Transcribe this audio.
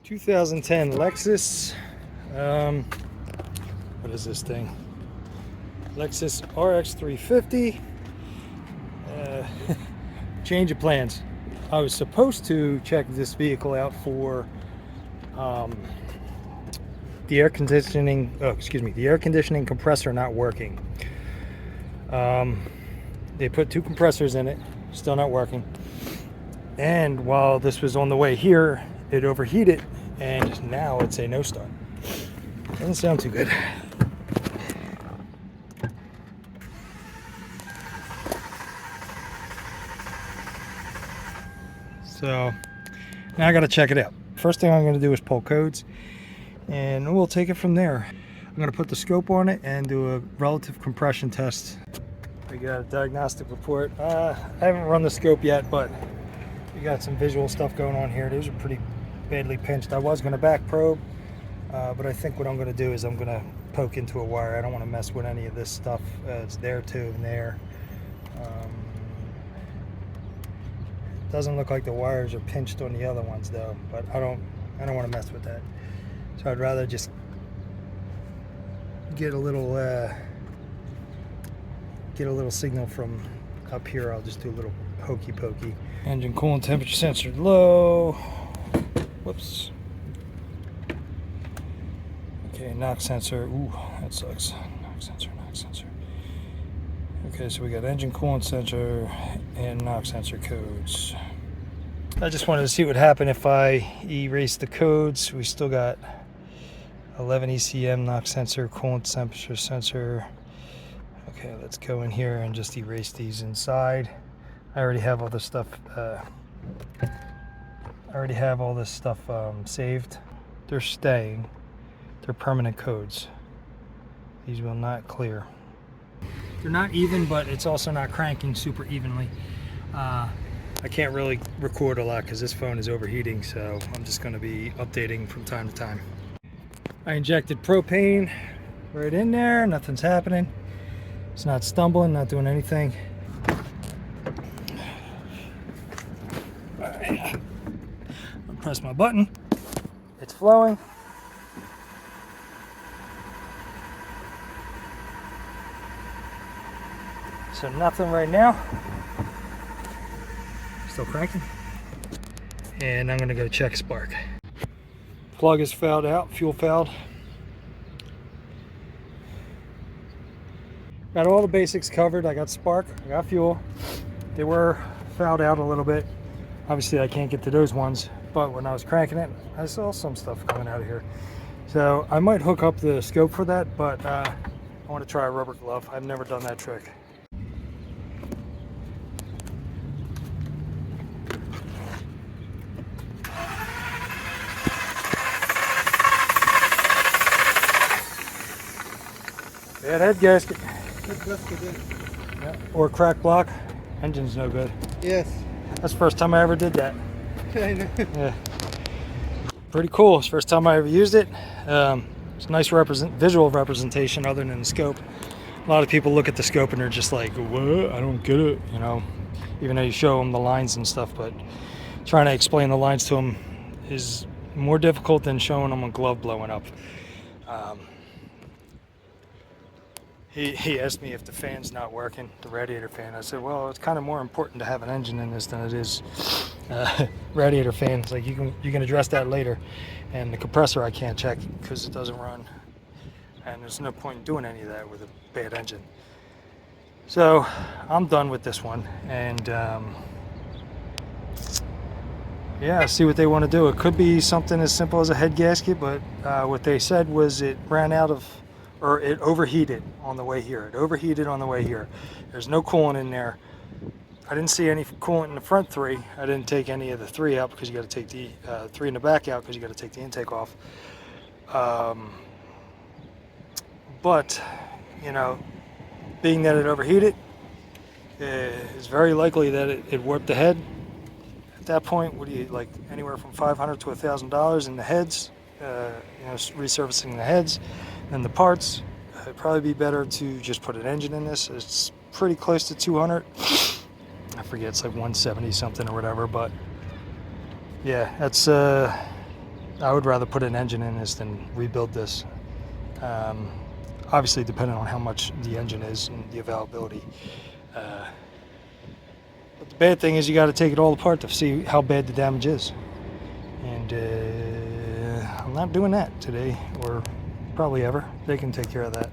2010 Lexus. What is this thing? Lexus RX350. Change of plans. I was supposed to check this vehicle out for the air conditioning. The air conditioning compressor not working. They put two compressors in it, still not working. And while this was on the way here, it overheated, and now it's a no start. Doesn't sound too good. So now I got to check it out. First thing I'm going to do is pull codes, and we'll take it from there. I'm going to put the scope on it and do a relative compression test. We got a diagnostic report. I haven't run the scope yet, but we got some visual stuff going on here. These are pretty badly pinched. I was going to back probe, but I think what I'm going to do is I'm going to poke into a wire. I don't want to mess with any of this stuff. It's there too and there. Doesn't look like the wires are pinched on the other ones though, but I don't want to mess with that. So I'd rather just get a little signal from up here. I'll just do a little hokey pokey. Engine coolant temperature sensor low. Whoops. Okay, knock sensor. Ooh, that sucks. Knock sensor. Okay, so we got engine coolant sensor and knock sensor codes. I just wanted to see what would happen if I erase the codes. We still got 11 ECM, knock sensor, coolant temperature sensor. Okay, let's go in here and just erase these inside. I already have all this stuff. Saved. They're staying. They're permanent codes. These will not clear. They're not even, but it's also not cranking super evenly. I can't really record a lot because this phone is overheating, so I'm just going to be updating from time to time. I injected propane right in there. Nothing's happening. It's not stumbling, not doing anything. All right. I'll press my button. It's flowing. So nothing right now. Still cranking. And I'm gonna go check spark. Plug is fouled out, fuel fouled. Got all the basics covered. I got spark, I got fuel. They were fouled out a little bit. Obviously I can't get to those ones, but when I was cranking it, I saw some stuff coming out of here. So I might hook up the scope for that, but I want to try a rubber glove. I've never done that trick. Bad head gasket. Yeah. Or crack block. Engine's no good. Yes. That's the first time I ever did that. I know. Yeah. Pretty cool. It's the first time I ever used it. It's a nice visual representation other than the scope. A lot of people look at the scope and they're just like, what? I don't get it. You know, even though you show them the lines and stuff, but trying to explain the lines to them is more difficult than showing them a glove blowing up. He asked me if the fan's not working, the radiator fan. I said, well, it's kind of more important to have an engine in this than it is radiator fan. It's like you can address that later. And the compressor I can't check because it doesn't run. And there's no point in doing any of that with a bad engine. So I'm done with this one. And yeah, see what they want to do. It could be something as simple as a head gasket, but what they said was it ran out of, or it overheated on the way here. There's no coolant in there. I didn't see any coolant in the front three. I didn't take any of the three out because you got to take the three in the back out because you got to take the intake off. But, you know, being that it overheated, it's very likely that it warped the head. At that point, what do you, like anywhere from $500 to $1,000 in the heads, resurfacing the heads and the parts. It'd probably be better to just put an engine in this. It's pretty close to 200. I forget, it's like 170 something or whatever, but yeah, that's I would rather put an engine in this than rebuild this. Obviously, depending on how much the engine is and the availability. But the bad thing is you got to take it all apart to see how bad the damage is. And I'm not doing that today, or probably ever. They can take care of that.